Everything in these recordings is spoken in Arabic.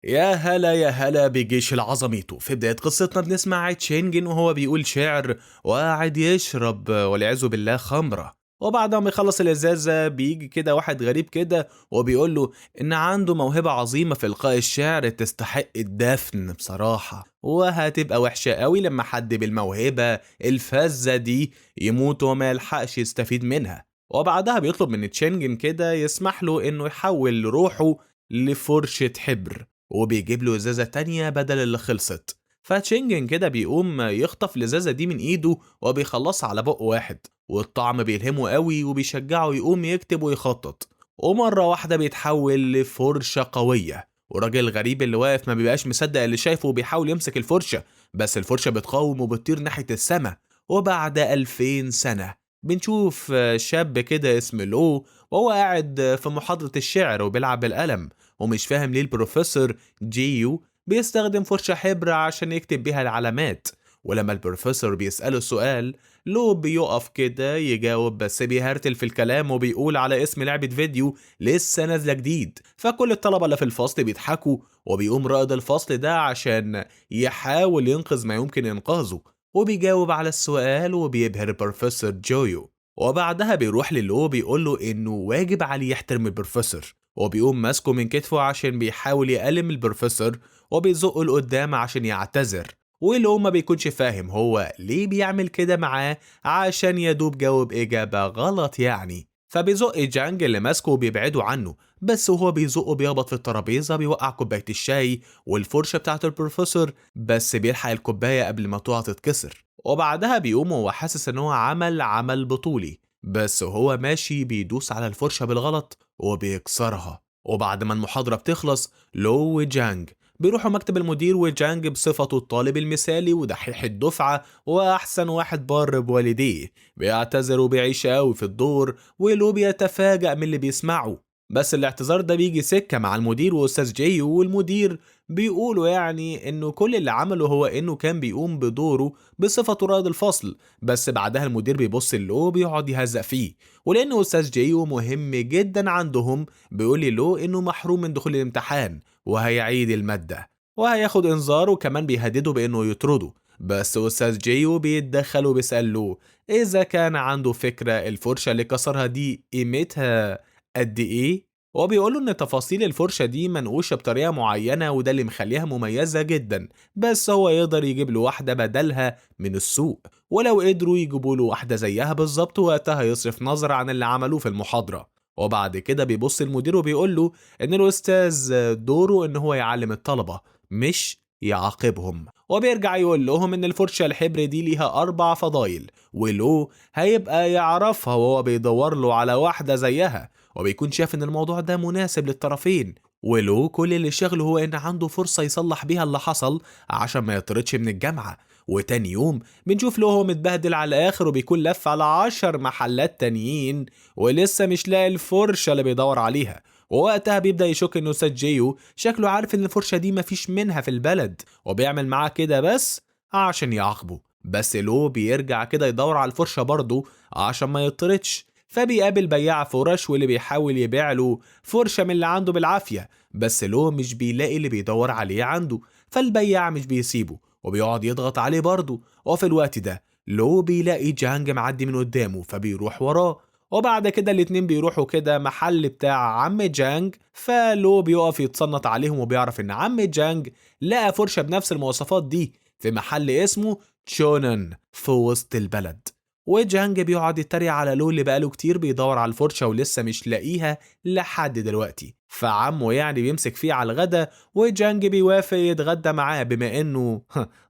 يا هلا يا هلا بجيش العظميتو. في بداية قصتنا بنسمع تشينجن وهو بيقول شعر وقاعد يشرب والعياذ بالله خمرة. وبعد ما يخلص الإزازة بيجي كده واحد غريب كده وبيقول له إن عنده موهبة عظيمة في إلقاء الشعر تستحق الدفن بصراحة، وهتبقى وحشة قوي لما حد بالموهبة الفذة دي يموت وما يلحقش يستفيد منها. وبعدها بيطلب من تشينجن كده يسمح له إنه يحول روحه لفرشة حبر، وبيجيب له ازازة تانية بدل اللي خلصت. فتشينجن كده بيقوم يخطف الازازة دي من ايده وبيخلصها على بق واحد، والطعم بيلهمه قوي وبيشجعه يقوم يكتب ويخطط. ومرة واحدة بيتحول لفرشة قوية، والراجل الغريب اللي واقف ما بيبقاش مصدق اللي شايفه وبيحاول يمسك الفرشة، بس الفرشة بتقاوم وبتطير ناحية السما. وبعد 2000 سنة بنشوف شاب كده اسمه لو، وهو قاعد في محاضرة الشعر وبيلعب بالقلم، ومش فاهم ليه البروفيسور جيو بيستخدم فرشة حبر عشان يكتب بيها العلامات. ولما البروفيسور بيسأله السؤال لو بيقف كده يجاوب، بس بيهرتل في الكلام وبيقول على اسم لعبة فيديو لسه نازلة جديد. فكل الطلبة اللي في الفصل بيضحكوا، وبيقوم رائد الفصل ده عشان يحاول ينقذ ما يمكن إنقاذه، وبيجاوب على السؤال وبيبهر البروفيسور جويو. وبعدها بيروح للو بيقول له إنه واجب عليه يحترم البروفيسور، وبيقوم ماسكه من كتفه عشان بيحاول يألم البروفيسور وبيزقه لقدام عشان يعتذر. ولو ما بيكونش فاهم هو ليه بيعمل كده معاه عشان يدوب جاوب إجابة غلط يعني. فبيزق جانج اللي ماسكه وبيبعده عنه، بس وهو بيزقه بيخبط في الترابيزة بيوقع كوباية الشاي والفرشة بتاعة البروفيسور، بس بيلحق الكوباية قبل ما تقع تتكسر. وبعدها بيقوم وهو حاسس ان هو عمل بطولي، بس وهو ماشي بيدوس على الفرشة بالغلط وبيكسرها. وبعد ما المحاضرة بتخلص لو وجانج بيروحوا مكتب المدير، وجانج بصفته الطالب المثالي ودحيح الدفعة وأحسن واحد بار بوالديه بيعتذر وبيعيش قوي في الدور، ولو بيتفاجأ من اللي بيسمعه. بس الاعتذار ده بيجي سكة مع المدير وأستاذ جيو، والمدير بيقولوا يعني إنه كل اللي عمله هو إنه كان بيقوم بدوره بصفته رائد الفصل. بس بعدها المدير بيبص له بيقعد يهزق فيه، ولأن أستاذ جيو مهم جدا عندهم بيقول له إنه محروم من دخول الامتحان وهيعيد المادة وهياخد إنذار، وكمان بيهدده بإنه يطرده. بس أستاذ جيو بيتدخل وبيسأل له إذا كان عنده فكرة الفرشة اللي كسرها دي قيمتها قد إيه. وبيقول له إن تفاصيل الفرشة دي منقوشة بطريقة معينة وده اللي مخليها مميزة جدا، بس هو يقدر يجيب له واحدة بدلها من السوق، ولو قدروا يجيبوا له واحدة زيها بالظبط وقتها يصرف نظر عن اللي عملوه في المحاضرة. وبعد كده بيبص المدير وبيقول له إن الأستاذ دوره إن هو يعلم الطلبة مش يعاقبهم، وبيرجع يقول لهم إن الفرشة الحبر دي ليها 4 فضايل، ولو هيبقى يعرفها وهو بيدور له على واحدة زيها، وبيكون شايف إن الموضوع ده مناسب للطرفين. ولو كل اللي شغله هو إن عنده فرصة يصلح بيها اللي حصل عشان ما يطردش من الجامعة. وتاني يوم بنشوف له هو متبهدل على الآخر وبيكون لف على 10 محلات تانيين ولسه مش لاقي الفرشة اللي بيدور عليها. ووقتها بيبدأ يشك إنه أستاذ جيو شكله عارف إن الفرشة دي مفيش منها في البلد، وبيعمل معاه كده بس عشان يعاقبه. بس لو بيرجع كده يدور على الفرشة برضه عشان ما يطردش، فبيقابل بياع فرش واللي بيحاول يبيع له فرشة من اللي عنده بالعافية، بس لو مش بيلاقي اللي بيدور عليه عنده، فالبياع مش بيسيبه وبيقعد يضغط عليه برضه. وفي الوقت ده لو بيلاقي جانج معدي من قدامه فبيروح وراه، وبعد كده الاتنين بيروحوا كده محل بتاع عم جانج، فلو بيقف يتصنت عليهم وبيعرف ان عم جانج لقى فرشة بنفس المواصفات دي في محل اسمه تشونن في وسط البلد. وجانج بيقعد يتريق على لو اللي بقاله كتير بيدور على الفرشة ولسه مش لاقيها لحد دلوقتي، فعمه يعني بيمسك فيه على الغدا، وجانج بيوافق يتغدى معاه بما انه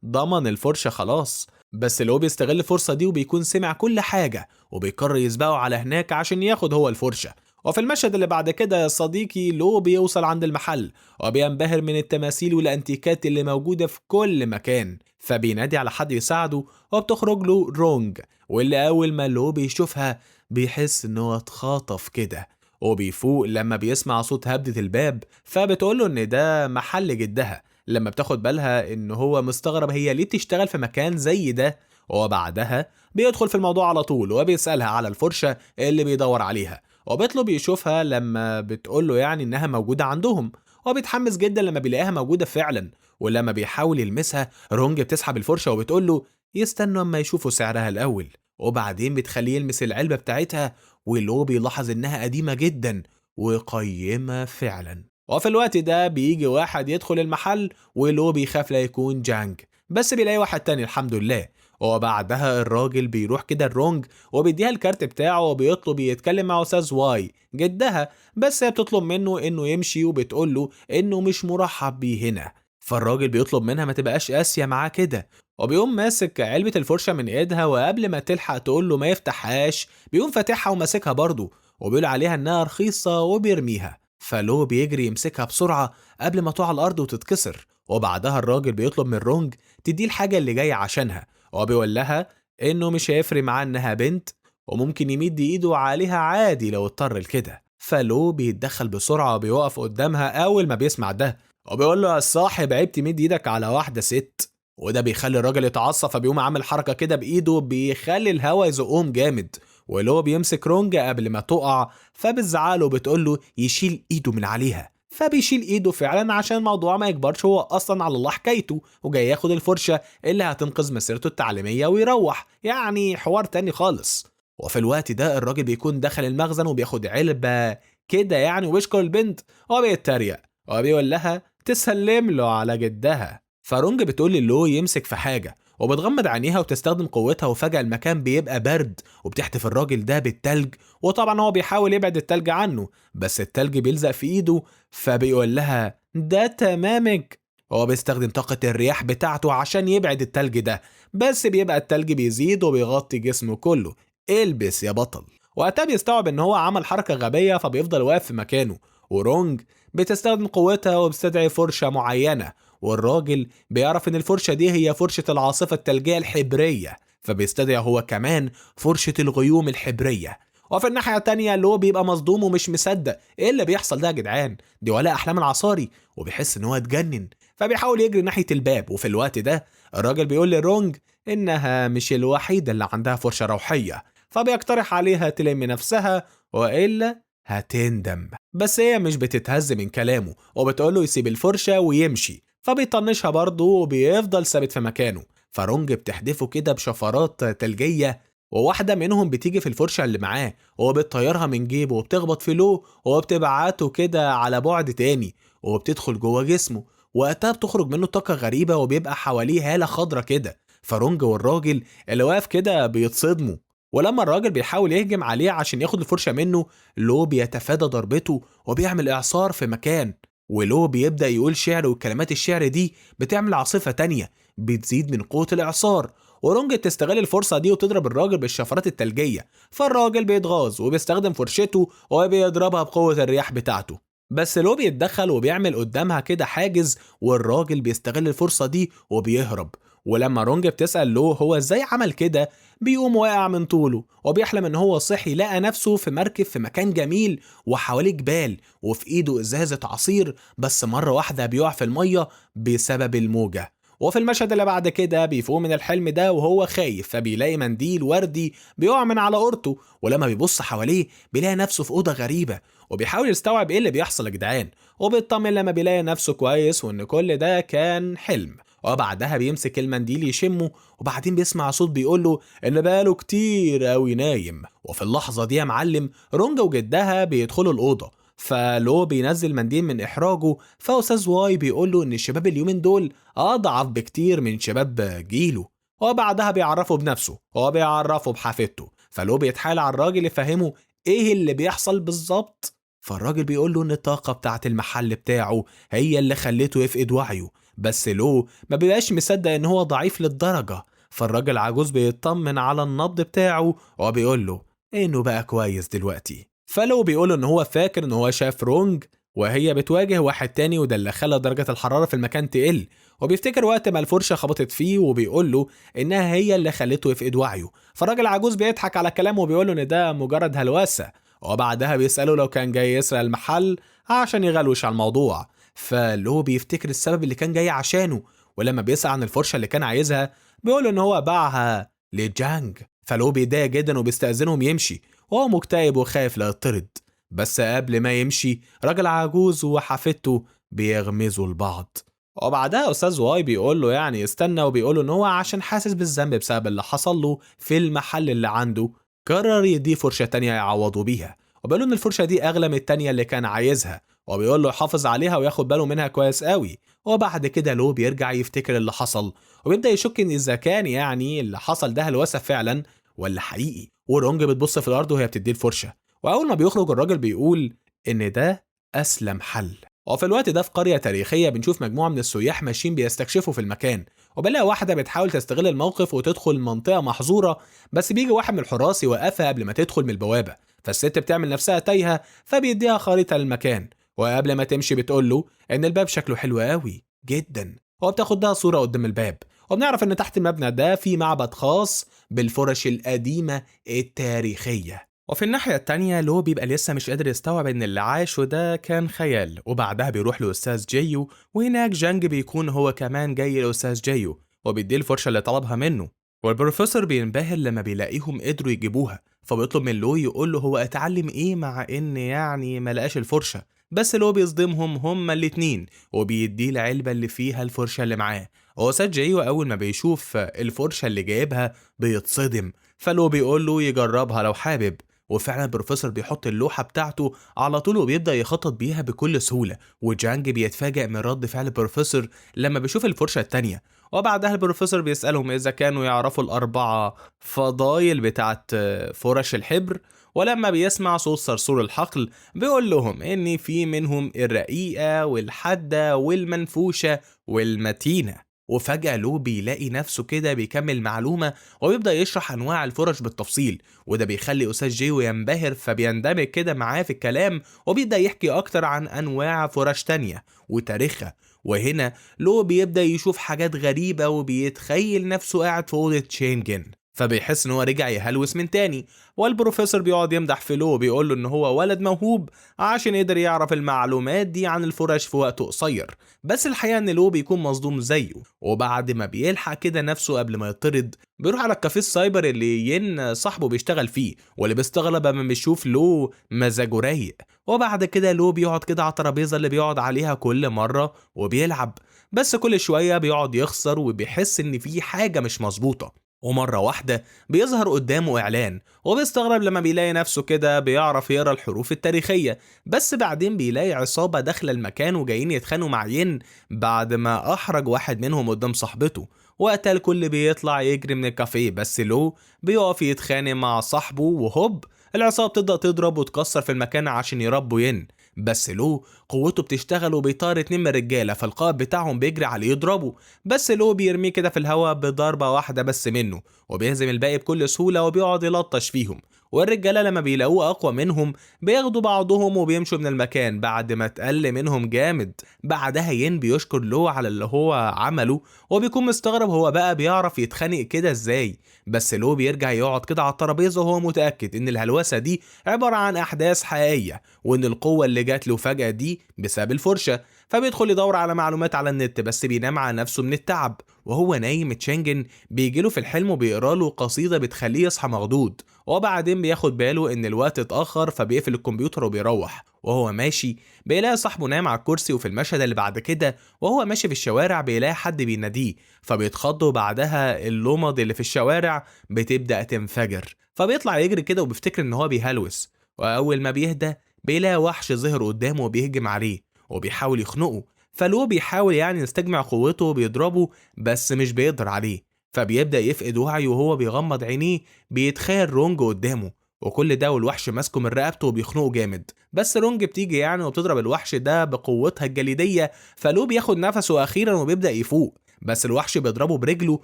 ضمن الفرشة خلاص. بس لو بيستغل الفرصة دي وبيكون سمع كل حاجة وبيقرر يسبقه على هناك عشان ياخد هو الفرشة. وفي المشهد اللي بعد كده يا صديقي لو بيوصل عند المحل وبينبهر من التماثيل والانتيكات اللي موجودة في كل مكان، فبينادي على حد يساعده وبتخرج له رونج، واللي أول ما لو بيشوفها بيحس إن هو اتخاطف كده، وبيفوق لما بيسمع صوت هبدة الباب، فبتقوله إن ده محل جدها. لما بتاخد بالها إن هو مستغرب هي ليه تشتغل في مكان زي ده، وبعدها بيدخل في الموضوع على طول وبيسألها على الفرشة اللي بيدور عليها، وبيطلب يشوفها لما بتقوله يعني إنها موجودة عندهم. هو بيتحمس جدا لما بيلاقيها موجودة فعلا، ولما بيحاول يلمسها رونج بتسحب الفرشة وبتقول له يستنوا اما يشوفوا سعرها الأول، وبعدين بتخليه يلمس العلبة بتاعتها، ولو بيلاحظ إنها قديمة جدا وقيمة فعلا. وفي الوقت ده بيجي واحد يدخل المحل، ولو بيخاف لا يكون جانج، بس بيلاقي واحد تاني الحمد لله. وبعدها الراجل بيروح كده الرونج وبيديها الكارت بتاعه وبيطلب يتكلم مع أستاذ واي جدها، بس هي بتطلب منه إنه يمشي وبتقول له إنه مش مرحب بيه هنا. فالراجل بيطلب منها ما تبقاش قاسية معاه كده، وبيقوم ماسك علبة الفرشة من ايدها، وقبل ما تلحق تقول له ما يفتحهاش بيقوم فاتحها وماسكها برضه، وبيقول عليها انها رخيصة وبيرميها. فلو بيجري يمسكها بسرعة قبل ما تقع على الارض وتتكسر. وبعدها الراجل بيطلب من رونج تديه الحاجة اللي جاية عشانها، وبيقول لها انه مش هيفرق معاه انها بنت، وممكن يمد ايده عليها عادي لو اضطر لكده. فلو بيتدخل بسرعة وبيوقف قدامها اول ما بيسمع ده، وبيقول له يا صاحب عيب تمد ايدك على واحدة ست. وده بيخلي الراجل يتعصب، فبيقوم عامل حركة كده بإيده بيخلي الهوا يزقهم جامد، ولو بيمسك رونج قبل ما تقع فبتزعله وبتقول له يشيل إيده من عليها. فبيشيل إيده فعلا عشان الموضوع ما يكبرش، هو أصلا على الله حكايته وجاي ياخد الفرشة اللي هتنقذ مسيرته التعليمية ويروح، يعني حوار تاني خالص. وفي الوقت ده الراجل بيكون دخل المخزن وبياخد علبة كده يعني، وبيشكر البنت وبيتريق وبيقول لها تسلم له على جدها. فرونج بتقول للو يمسك في حاجة، وبتغمض عينيها وتستخدم قوتها، وفجأة المكان بيبقى برد وبتحتف الراجل ده بالتلج. وطبعا هو بيحاول يبعد التلج عنه، بس التلج بيلزق في ايده. فبيقول لها ده تمامك. هو بيستخدم طاقة الرياح بتاعته عشان يبعد التلج ده، بس بيبقى التلج بيزيد وبيغطي جسمه كله. البس يا بطل. وقتها بيستوعب ان هو عمل حركة غبية، فبيفضل واقف في مكانه. ورونج بتستخدم قوتها وبتستدعي فرشة معينة، والراجل بيعرف ان الفرشة دي هي فرشة العاصفة التلجية الحبرية، فبيستدعي هو كمان فرشة الغيوم الحبرية. وفي الناحية التانية اللي هو بيبقى مصدوم ومش مصدق ايه اللي بيحصل ده يا جدعان، دي ولا احلام العصاري، وبيحس ان هو اتجنن. فبيحاول يجري ناحية الباب، وفي الوقت ده الراجل بيقول لرونج انها مش الوحيدة اللي عندها فرشة روحية، فبيقترح عليها تلم نفسها والا هتندم. بس هي مش بتتهز من كلامه، وبتقوله يسيب الفرشة ويمشي، فبيطنشها برضه وبيفضل ثابت في مكانه. فرونج بتحدفه كده بشفرات تلجية، وواحدة منهم بتيجي في الفرشة اللي معاه وبتطيرها من جيبه وبتخبط في لو، وبتبعته كده على بعد تاني وبتدخل جوه جسمه. وقتها بتخرج منه طاقة غريبة وبيبقى حواليه هالة خضرة كده. فرونج والراجل اللي واقف كده بيتصدموا، ولما الراجل بيحاول يهجم عليه عشان ياخد الفرشة منه، لو بيتفادى ضربته وبيعمل إعصار في مكان. ولو بيبدأ يقول شعر، وكلمات الشعر دي بتعمل عاصفة تانية بتزيد من قوة الإعصار. ورونج بتستغل الفرصة دي وتضرب الراجل بالشفرات التلجية، فالراجل بيتغاظ وبيستخدم فرشته وبيضربها بقوة الرياح بتاعته. بس لو بيتدخل وبيعمل قدامها كده حاجز، والراجل بيستغل الفرصة دي وبيهرب. ولما رونج بتسأل لو هو ازاي عمل كده، بيقوم واقع من طوله وبيحلم ان هو صحي لقى نفسه في مركب في مكان جميل وحواليه جبال، وفي ايده ازازة عصير، بس مرة واحدة بيقع في المية بسبب الموجة. وفي المشهد اللي بعد كده بيفوق من الحلم ده وهو خايف، فبيلاقي منديل وردي بيقع من على قورته، ولما بيبص حواليه بيلاقي نفسه في أوضة غريبة، وبيحاول يستوعب ايه اللي بيحصل يا جدعان، وبيطمن لما بيلاقي نفسه كويس وان كل ده كان حلم. وبعدها بيمسك المنديل يشمه، وبعدين بيسمع صوت بيقوله ان بقاله كتير قوي نايم. وفي اللحظة دي يا معلم رونجا وجدها بيدخلوا الأوضة، فلو بينزل منديل من إحراجه، فأستاذ واي بيقوله إن الشباب اليومين دول أضعف بكتير من شباب جيله. وبعدها بيعرفه بنفسه وبيعرفه بحفيدته، فلو بيتحايل على الراجل يفهمه إيه اللي بيحصل بالظبط. فالراجل بيقوله إن الطاقة بتاعة المحل بتاعه هي اللي خلته يفقد وعيه، بس لو ما بيبقاش مصدق إن هو ضعيف للدرجة. فالراجل عجوز بيطمن على النبض بتاعه وبيقوله إنه بقى كويس دلوقتي. فلو بيقوله إن هو فاكر إن هو شاف رونج وهي بتواجه واحد تاني، وده اللي خلى درجة الحرارة في المكان تقل. وبيفتكر وقت ما الفرشة خبطت فيه وبيقول له إنها هي اللي خلته يفقد وعيه. فالراجل عجوز بيضحك على كلامه وبيقول له إن ده مجرد هلوسة، وبعدها بيسأله لو كان جاي يسرق المحل عشان يغلوش على الموضوع. فلو بيفتكر السبب اللي كان جاي عشانه، ولما بيسأل عن الفرشة اللي كان عايزها بيقول إن هو باعها لجانج. فلو بيتضايق جدا وبيستأذنهم يمشي، وهو مكتئب وخايف لا يطرد. بس قبل ما يمشي راجل عجوز وحفيدته بيغمزوا لبعض. وبعدها أستاذ واي بيقول له يعني استنى، وبيقول له إن هو عشان حاسس بالذنب بسبب اللي حصل له في المحل اللي عنده قرر يديه فرشة تانية يعوضه بيها، وبيقول له إن الفرشة دي أغلى من التانية اللي كان عايزها، وبيقول له يحافظ عليها وياخد باله منها كويس قوي. وبعد كده لو بيرجع يفتكر اللي حصل، وبيبدأ يشك إن إذا كان يعني اللي حصل ده هلوسة فعلا ولا حقيقي. ورونج بتبص في الأرض وهي بتديه الفرشة، وأول ما بيخرج الراجل بيقول إن ده أسلم حل. وفي الوقت ده في قرية تاريخية بنشوف مجموعة من السياح ماشيين بيستكشفوا في المكان، وبنلاقي واحدة بتحاول تستغل الموقف وتدخل منطقة محظورة، بس بيجي واحد من الحراس يوقفها قبل ما تدخل من البوابة. فالست بتعمل نفسها تايهة، فبيديها خريطة للمكان، وقبل ما تمشي بتقول له إن الباب شكله حلو قوي جدا، وبتاخد لها صورة قدام الباب. وبنعرف إن تحت المبنى ده في معبد خاص بالفرش القديمة التاريخية. وفي الناحية التانية لو بيبقى لسه مش قادر يستوعب إن اللي عاشه ده كان خيال، وبعدها بيروح لأستاذ جيو، وهناك جانج بيكون هو كمان جاي لأستاذ جيو وبيديه الفرشة اللي طلبها منه. والبروفيسور بينبهر لما بيلاقيهم قدروا يجيبوها، فبيطلب من لو يقول له هو اتعلم ايه مع ان يعني ملقاش الفرشة، بس لو بيصدمهم هما الاتنين وبيديه العلبة اللي فيها الفرشة اللي معاه. وأستاذ جيو أول ما بيشوف الفرشة اللي جايبها بيتصدم، فلو بيقول له يجربها لو حابب. وفعلا البروفيسور بيحط اللوحة بتاعته على طول وبيبدأ يخطط بيها بكل سهولة، وجانج بيتفاجأ من رد فعل البروفيسور لما بيشوف الفرشة التانية. وبعدها البروفيسور بيسألهم إذا كانوا يعرفوا الأربعة فضايل بتاعت فرش الحبر، ولما بيسمع صوت صرصور الحقل بيقول لهم إن في منهم الرقيقة والحادة والمنفوشة والمتينة. وفجأة لو بيلاقي نفسه كده بيكمل معلومة وبيبدأ يشرح أنواع الفرش بالتفصيل، وده بيخلي أستاذ جيو ينبهر فبيندمج كده معاه في الكلام، وبيبدأ يحكي أكتر عن أنواع فرش تانية وتاريخها. وهنا لو بيبدأ يشوف حاجات غريبة وبيتخيل نفسه قاعد في أوضة شينجن، فبيحس ان هو رجع يهلوس من تاني. والبروفيسور بيقعد يمدح في لو، بيقول له ان هو ولد موهوب عشان يقدر يعرف المعلومات دي عن الفرش في وقت قصير. بس الحقيقة ان لو بيكون مصدوم زيه، وبعد ما بيلحق كده نفسه قبل ما يطرد بيروح على الكافيه السايبر اللي ين صاحبه بيشتغل فيه، واللي بيستغرب اما بيشوف لو مزاجه رايق. وبعد كده لو بيقعد كده على الترابيزة اللي بيقعد عليها كل مرة وبيلعب، بس كل شوية بيقعد يخسر وبيحس ان في حاجة مش مظبوطة. ومرة واحدة بيظهر قدامه إعلان، وبيستغرب لما بيلاقي نفسه كده بيعرف يقرا الحروف التاريخية. بس بعدين بيلاقي عصابة داخلة المكان وجايين يتخانقوا مع ين بعد ما أحرج واحد منهم قدام صاحبته. وقتها الكل بيطلع يجري من الكافيه، بس لو بيقف يتخانق مع صاحبه، وهوب العصابة بتبدأ تضرب وتكسر في المكان عشان يربوا ين. بس لو قوته بتشتغل وبيطار اتنين من الرجاله، فالقائد بتاعهم بيجري عليه يضربه، بس لو بيرميه كده في الهواء بضربه واحده بس منه، وبيهزم الباقي بكل سهوله وبيقعد يلطش فيهم. والرجاله لما بيلاقوه اقوى منهم بياخدوا بعضهم وبيمشوا من المكان بعد ما اتقل منهم جامد. بعدها ين بيشكر لو على اللي هو عمله، وبيكون مستغرب هو بقى بيعرف يتخانق كده ازاي. بس لو بيرجع يقعد كده على الترابيزه وهو متاكد ان الهلوسه دي عباره عن احداث حقيقيه، وان القوه اللي جات له فجاه دي بسبب الفرشه. فبيدخل يدور على معلومات على النت، بس بينام على نفسه من التعب. وهو نايم تشانجن بيجيله في الحلم وبيقرا له قصيده بتخليه يصحى مخضوض. وبعدين بياخد باله ان الوقت اتاخر فبيقفل الكمبيوتر وبيروح. وهو ماشي بيلاقي صاحبه نايم على الكرسي. وفي المشهد اللي بعد كده وهو ماشي في الشوارع بيلاقي حد بيناديه، فبيتخض، وبعدها اللمض اللي في الشوارع بتبدأ تنفجر، فبيطلع يجري كده وبيفتكر ان هو بيهلوس. واول ما بيهدى بيلاقي وحش ظهر قدامه وبيهجم عليه وبيحاول يخنقه. فلو بيحاول يعني يستجمع قوته وبيضربه بس مش بيقدر عليه، فبيبدأ يفقد وعيه وهو بيغمض عينيه بيتخيل رونج قدامه، وكل ده والوحش ماسكه من رقبته وبيخنقه جامد. بس رونج بتيجي يعني وبتضرب الوحش ده بقوتها الجليدية، فلو بياخد نفسه أخيرا وبيبدأ يفوق، بس الوحش بيضربه برجله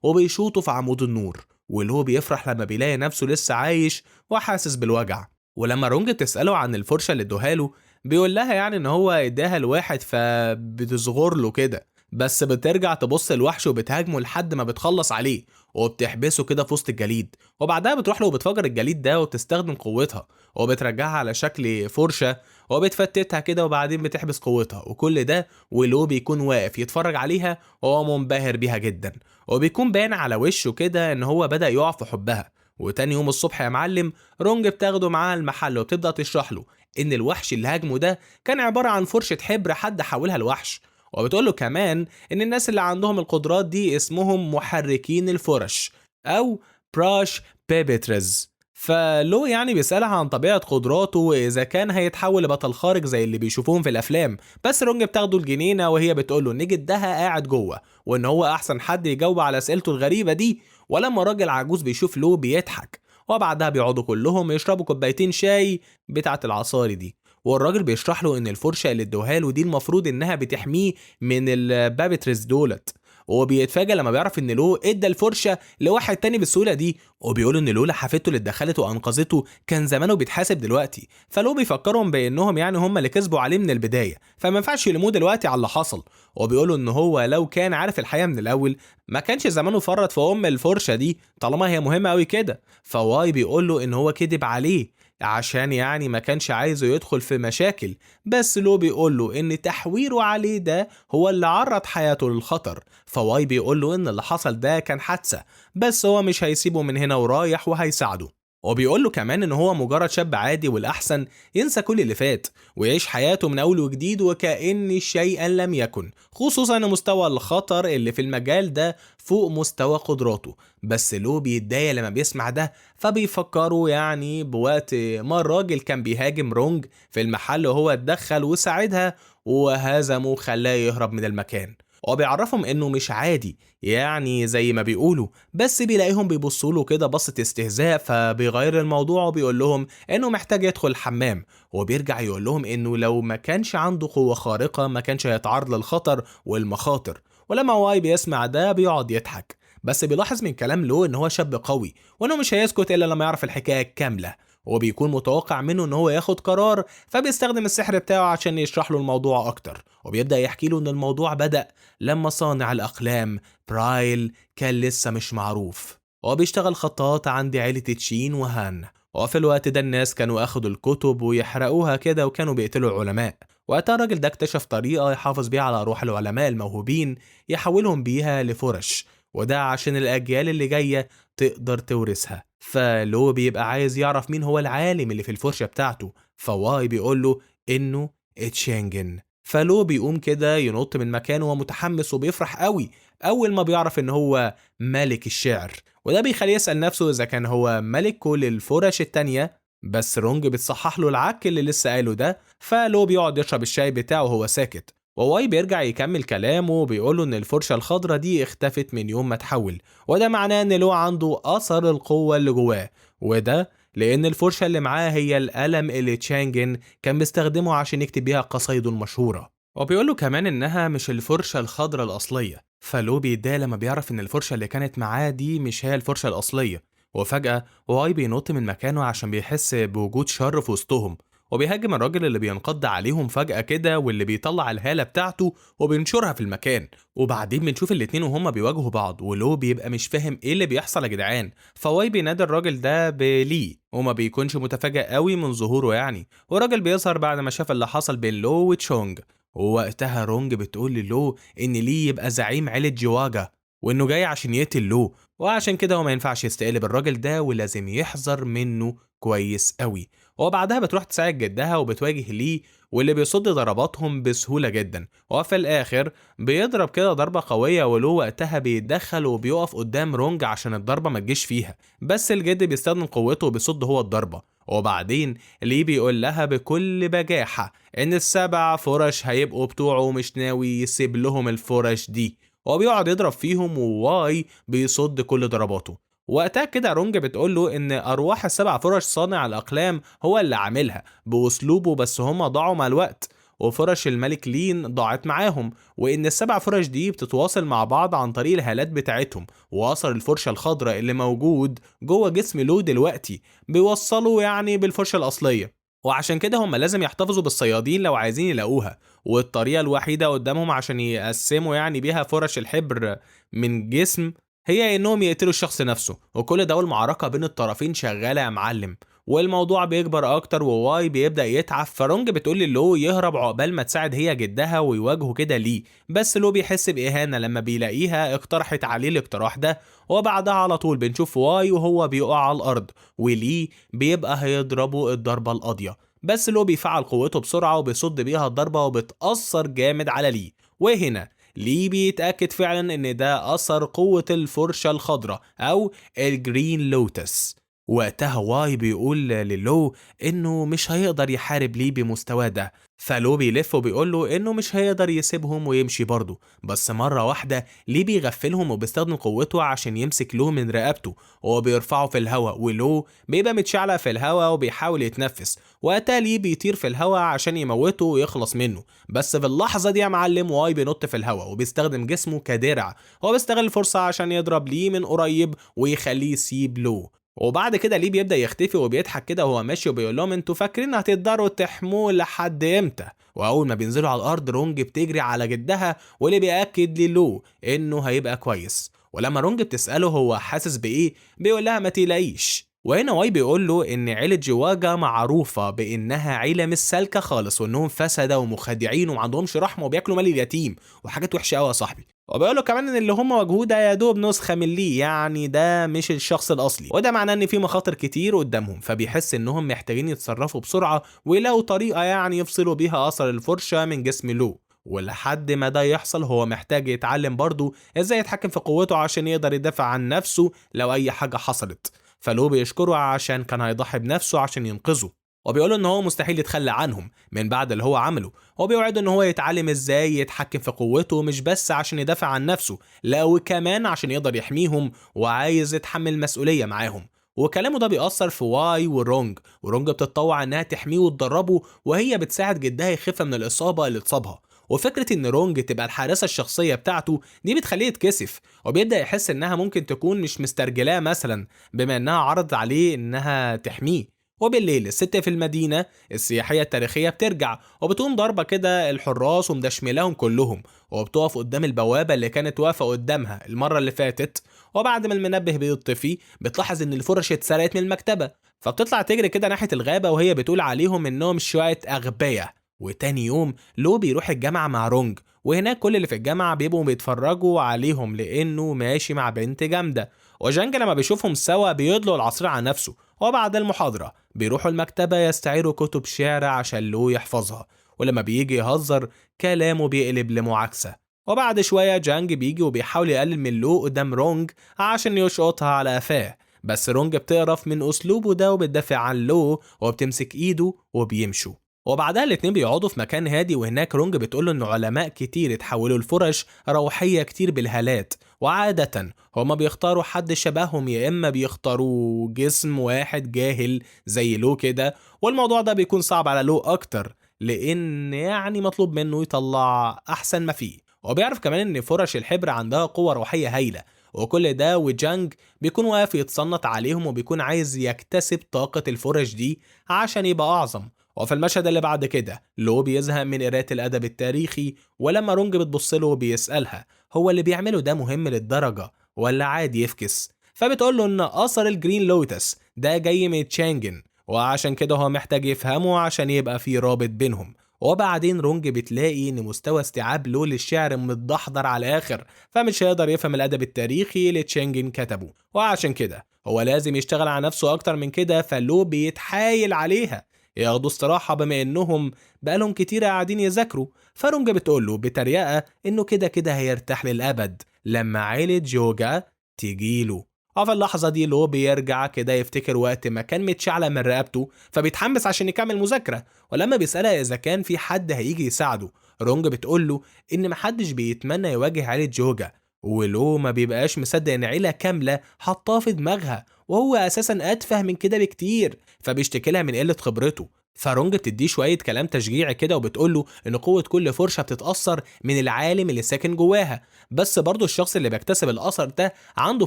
وبيشوطه في عمود النور. ولو بيفرح لما بيلاقي نفسه لسه عايش وحاسس بالوجع. ولما رونج بتسأله عن الفرشة اللي ادوها بيقول لها يعني ان هو اداها لواحد فبتصغر له كده، بس بترجع تبص الوحش وبتهاجمه لحد ما بتخلص عليه وبتحبسه كده في وسط الجليد. وبعدها بتروح له وبتفجر الجليد ده وبتستخدم قوتها وبترجعها على شكل فرشة وبتفتتها كده، وبعدين بتحبس قوتها. وكل ده ولو بيكون واقف يتفرج عليها وهو منبهر بيها جدا، وبيكون باين على وشه كده ان هو بدأ يقع في حبها. وتاني يوم الصبح يا معلم رونج بتاخده معاها المحل وبتبدأ تشرح له إن الوحش اللي هاجمه ده كان عبارة عن فرشة حبر حد حولها لوحش. وبتقول له كمان إن الناس اللي عندهم القدرات دي اسمهم محركين الفرش أو براش بيبترز. فلو يعني بيسألها عن طبيعة قدراته وإذا كان هيتحول لبطل خارق زي اللي بيشوفوهم في الأفلام، بس رونج بتاخده الجنينة وهي بتقوله إن جدها قاعد جوه وإن هو أحسن حد يجاوب على أسئلته الغريبة دي. ولما الراجل عجوز بيشوف لو بيضحك، وبعدها بيقعدوا كلهم يشربوا كوبايتين شاي بتاعة العصاري دي. والراجل بيشرح له ان الفرشه اللي ادوها له دي المفروض انها بتحميه من البابترز دولت. وبيتفاجئ لما بيعرف ان لو ادى الفرشه لواحد تاني بالسهوله دي، وبيقول ان لولا حفيدته اللي اتدخلت وانقذته كان زمانه بيتحاسب دلوقتي. فلو بيفكرهم بانهم يعني هم اللي كسبوا عليه من البدايه، فما ينفعش يلوموه دلوقتي على اللي حصل. وبيقولوا ان هو لو كان عارف الحقيقه من الاول ما كانش زمانه فرط في الفرشه دي طالما هي مهمه قوي كده. فواي بيقول له ان هو كذب عليه عشان يعني ما كانش عايزه يدخل في مشاكل. بس لو بيقول له ان تحويره عليه ده هو اللي عرض حياته للخطر. فواي بيقول له ان اللي حصل ده كان حادثة، بس هو مش هيسيبه من هنا ورايح وهيساعده. وبيقول له كمان ان هو مجرد شاب عادي والاحسن ينسى كل اللي فات ويعيش حياته من اول وجديد وكأن شيئا لم يكن، خصوصا ان مستوى الخطر اللي في المجال ده فوق مستوى قدراته. بس لو بيتضايق لما بيسمع ده، فبيفكروا يعني بوقت ما الراجل كان بيهاجم رونج في المحل وهو اتدخل وساعدها وهزمه وخلاه يهرب من المكان. وبيعرفهم انه مش عادي يعني زي ما بيقولوا، بس بيلاقيهم بيبصوا له كده بصة استهزاء، فبيغير الموضوع وبيقول لهم انه محتاج يدخل الحمام. وبيرجع يقول لهم انه لو ما كانش عنده قوة خارقة ما كانش هيتعرض للخطر والمخاطر. ولما واي بيسمع ده بيقعد يضحك، بس بيلاحظ من كلام لو ان هو شاب قوي وانه مش هيسكت الا لما يعرف الحكاية الكاملة. وبيكون متوقع منه ان هو ياخد قرار، فبيستخدم السحر بتاعه عشان يشرح له الموضوع اكتر. وبيبدأ يحكي له ان الموضوع بدأ لما صانع الاقلام برايل كان لسه مش معروف، وبيشتغل خطاط عند عيلة تشين وهان. وفي الوقت ده الناس كانوا اخدوا الكتب ويحرقوها كده وكانوا بيقتلوا العلماء. وقتها الراجل ده اكتشف طريقة يحافظ بيها على روح العلماء الموهوبين، يحولهم بيها لفرش، وده عشان الأجيال اللي جاية تقدر تورثها. فلو بيبقى عايز يعرف مين هو العالم اللي في الفرشة بتاعته، فواي بيقول له إنه اتشينجن. فلو بيقوم كده ينط من مكانه ومتحمس وبيفرح قوي أول ما بيعرف إن هو ملك الشعر، وده بيخليه يسأل نفسه إذا كان هو ملك كل الفرش التانية. بس رونج بتصحح له العك اللي لسه قاله ده، فلو بيقعد يشرب الشاي بتاعه وهو ساكت. وواي بيرجع يكمل كلامه وبيقوله ان الفرشة الخضرا دي اختفت من يوم ما اتحول، وده معناه ان لو عنده اثر القوة اللي جواه. وده لان الفرشة اللي معاه هي القلم اللي تشانجن كان بيستخدمه عشان يكتب بيها قصايده المشهورة. وبيقوله كمان انها مش الفرشة الخضرا الاصلية. فلو بيتضايق لما بيعرف ان الفرشة اللي كانت معاه دي مش هي الفرشة الاصلية. وفجأة واي بينط من مكانه عشان بيحس بوجود شر في وسطهم، وبيهاجم الراجل اللي بينقض عليهم فجأة كده واللي بيطلع الهالة بتاعته وبينشرها في المكان. وبعدين بنشوف الاتنين وهما بيواجهوا بعض، ولو بيبقى مش فاهم ايه اللي بيحصل يا جدعان. فواي بينادي الراجل ده بلي وما بيكونش متفاجئ قوي من ظهوره يعني. والراجل بيظهر بعد ما شاف اللي حصل بين لو وتشونج. ووقتها رونج بتقول للو ان لي يبقى زعيم عيلة جواجا وانه جاي عشان يقتل لو، وعشان كده هو ما ينفعش يستقلب الراجل ده ولازم يحذر منه كويس قوي. وبعدها بتروح تساعد جدها وبتواجه ليه واللي بيصد ضرباتهم بسهولة جدا. وفي الآخر بيضرب كده ضربة قوية ولو وقتها بيتدخل وبيقف قدام رونج عشان الضربة ما تجيش فيها، بس الجد بيستخدم قوته وبيصد هو الضربة. وبعدين ليه بيقول لها بكل بجاحة إن السبع فرش هيبقوا بتوعه ومش ناوي يسيب لهم الفرش دي، وبيقعد يضرب فيهم وواي بيصد كل ضرباته. وقتها كده رونج بتقول له ان ارواح السبع فرش صانع الاقلام هو اللي عاملها باسلوبه، بس هما ضاعوا مع الوقت وفرش الملك لين ضاعت معاهم، وان السبع فرش دي بتتواصل مع بعض عن طريق الهالات بتاعتهم. واثر الفرشه الخضراء اللي موجود جوه جسم لو دلوقتي بيوصلوا يعني بالفرشه الاصليه، وعشان كده هم لازم يحتفظوا بالصيادين لو عايزين يلاقوها. والطريقه الوحيده قدامهم عشان يقسموا يعني بيها فرش الحبر من جسم هي انهم يقتلوا الشخص نفسه. وكل ده والمعركه بين الطرفين شغاله يا معلم، والموضوع بيكبر اكتر وواي بيبدا يتعب. فرونج بتقول لو يهرب عقبال ما تساعد هي جدها ويواجهه كده ليه، بس لو بيحس باهانه لما بيلاقيها اقترحت عليه الاقتراح ده. وبعدها على طول بنشوف واي وهو بيقع على الارض وليه بيبقى هيضربه الضربه القاضيه. بس لو بيفعل قوته بسرعة وبيصد بيها الضربة وبتأثر جامد على لي. وهنا ليه بيتأكد فعلا ان ده أثر قوة الفرشة الخضراء أو الجرين لوتس. وقتها واي بيقول للو انه مش هيقدر يحارب ليه بمستواه ده، فلو بيلف وبيقول له انه مش هيقدر يسيبهم ويمشي برضه. بس مرة واحدة ليه بيغفلهم وبيستخدم قوته عشان يمسك لو من رقبته وهو بيرفعه في الهواء، ولو بيبقى متشعلق في الهواء وبيحاول يتنفس. وقتها ليه بيطير في الهواء عشان يموته ويخلص منه. بس في اللحظة دي يا معلم واي بينط في الهواء وبيستخدم جسمه كدرع. هو بيستغل الفرصة عشان يضرب ليه من قريب ويخليه يسيب لو. وبعد كده ليه بيبدأ يختفي وبيضحك كده وهو ماشي وبيقول لهم انتوا فاكرين هتقدروا تحموه لحد امتى؟ واول ما بينزلوا على الارض رونج بتجري على جدها واللي بيأكد للو انه هيبقى كويس. ولما رونج بتسأله هو حاسس بايه بيقول لها ما تقلقيش. وهنا واي بيقول له ان عيلة جواجا معروفة بانها عيلة مش سالكة خالص وانهم فسدة ومخادعين وما عندهمش رحمة وبياكلوا مال اليتيم وحاجات وحشة قوي يا صاحبي. وبيقول له كمان ان اللي هم واجهوه ده يا دوب نسخة من ليه، يعني ده مش الشخص الاصلي، وده معناه ان في مخاطر كتير قدامهم، فبيحس انهم محتاجين يتصرفوا بسرعة ويلاقوا طريقة يعني يفصلوا بيها اثر الفرشة من جسم لو. ولحد ما ده يحصل هو محتاج يتعلم برضه ازاي يتحكم في قوته عشان يقدر يدافع عن نفسه لو اي حاجة حصلت. فلو بيشكره عشان كان هيضحي بنفسه عشان ينقذه، وبيقول ان هو مستحيل يتخلى عنهم من بعد اللي هو عمله. هو بيوعد ان هو يتعلم ازاي يتحكم في قوته مش بس عشان يدافع عن نفسه، لا وكمان عشان يقدر يحميهم وعايز يتحمل مسؤولية معاهم. وكلامه ده بيأثر في واي ورونج، ورونج بتتطوع انها تحميه وتدربه وهي بتساعد جدها يخف من الإصابة اللي اتصابها. وفكرة ان رونج تبقى الحارسة الشخصية بتاعته دي بتخليه يتكسف وبيبدأ يحس انها ممكن تكون مش مسترجلاه مثلا بما انها عرض عليه انها تحميه. وبالليل الست في المدينة السياحية التاريخية بترجع وبتقوم ضربة كده الحراس ومدشملاهم كلهم، وبتقف قدام البوابة اللي كانت واقفة قدامها المرة اللي فاتت. وبعد ما المنبه بيطفي بتلاحظ ان الفرش اتسرقت من المكتبة، فبتطلع تجري كده ناحية الغابة وهي بتقول عليهم انهم شوية اغبياء. وتاني يوم لو بيروح الجامعة مع رونج، وهناك كل اللي في الجامعة بيبقوا بيتفرجوا عليهم لانه ماشي مع بنت جامدة. وجانج لما بيشوفهم سوا بيدلق العصير على نفسه. وبعد المحاضرة بيروحوا المكتبة يستعيروا كتب شعر عشان لو يحفظها، ولما بيجي يهزر كلامه بيقلب لمعاكسة. وبعد شوية جانج بيجي وبيحاول يقلل من لو قدام رونج عشان يشقطها على قفاه، بس رونج بتقرف من أسلوبه ده وبتدافع عن لو وبتمسك إيده وبيمشوا. وبعدها الاتنين بيقعدوا في مكان هادي، وهناك رونج بتقوله ان علماء كتير اتحولوا لفرش روحية كتير بالهالات، وعادة هما بيختاروا حد شبههم يا اما بيختاروا جسم واحد جاهل زي لو كده. والموضوع ده بيكون صعب على لو اكتر لان يعني مطلوب منه يطلع احسن ما فيه. وبيعرف كمان ان فرش الحبر عندها قوة روحية هايلة، وكل ده وجانج بيكون واقف يتصنت عليهم وبيكون عايز يكتسب طاقة الفرش دي عشان يبقى أعظم. وفي المشهد اللي بعد كده لو بيزهق من قراءة الأدب التاريخي، ولما رونج بتبصله بيسألها هو اللي بيعمله ده مهم للدرجة ولا عادي يفكس، فبتقول له إن أثر الجرين لوتس ده جاي من تشانجن وعشان كده هو محتاج يفهمه عشان يبقى في رابط بينهم. وبعدين رونج بتلاقي ان مستوى استيعاب لو للشعر متدحضر على الاخر، فمش هيقدر يفهم الادب التاريخي اللي تشانجن كتبه، وعشان كده هو لازم يشتغل على نفسه اكتر من كده. فلو بيتحايل عليها ياخدوا استراحة بما انهم بقالهم كتير قاعدين يذاكروا. فرونج بتقول له بتريقة انه كده كده هيرتاح للابد لما عيلة جوجا تجيله. في اللحظة دي لو بيرجع كده يفتكر وقت ما كان متشعلق من رقبته، فبيتحمس عشان يكمل مذاكرة. ولما بيسألها إذا كان في حد هيجي يساعده، رونج بتقوله إن محدش بيتمنى يواجه عيلة جوجا، ولو ما بيبقاش مصدق إن عيلة كاملة حطاه في دماغها وهو أساسا أتفه من كده بكتير، فبيشتكي لها من قلة خبرته. فرونج بتديه شوية كلام تشجيعي كده وبتقوله إن قوة كل فرشة بتتأثر من العالم اللي ساكن جواها، بس برضه الشخص اللي بيكتسب الأثر ده عنده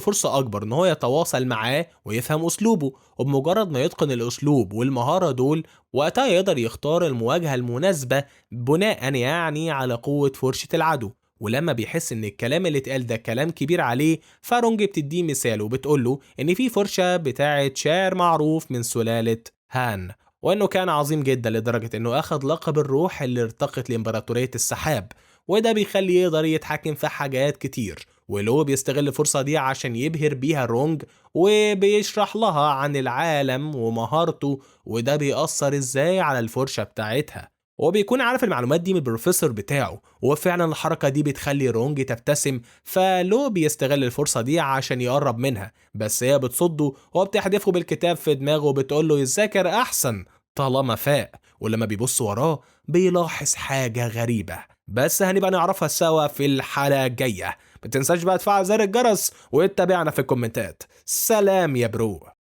فرصة أكبر إن هو يتواصل معاه ويفهم أسلوبه، وبمجرد ما يتقن الأسلوب والمهارة دول وقتها يقدر يختار المواجهة المناسبة بناء يعني على قوة فرشة العدو. ولما بيحس ان الكلام اللي اتقال ده كلام كبير عليه، فرونج بتديه مثال وبتقوله ان في فرشة بتاعة شاعر معروف من سلالة هان، وانه كان عظيم جدا لدرجة انه اخذ لقب الروح اللي ارتقت لامبراطورية السحاب. وده بيخليه يقدر يتحكم في حاجات كتير. ولو بيستغل الفرصة دي عشان يبهر بيها رونج، وبيشرح لها عن العالم ومهارته، وده بيأثر ازاي على الفرشة بتاعتها. وبيكون عارف المعلومات دي من البروفيسور بتاعه، وفعلا الحركة دي بتخلي رونج تبتسم. فلو بيستغل الفرصة دي عشان يقرب منها، بس هي بتصده وبتحدفه بالكتاب في دماغه وبتقوله يذاكر أحسن طالما فاق. ولما بيبص وراه بيلاحظ حاجة غريبة، بس هنبقى نعرفها سوا في الحلقة الجاية. متنساش بقى تفعل زر الجرس وتتابعنا في الكومنتات. سلام يا برو.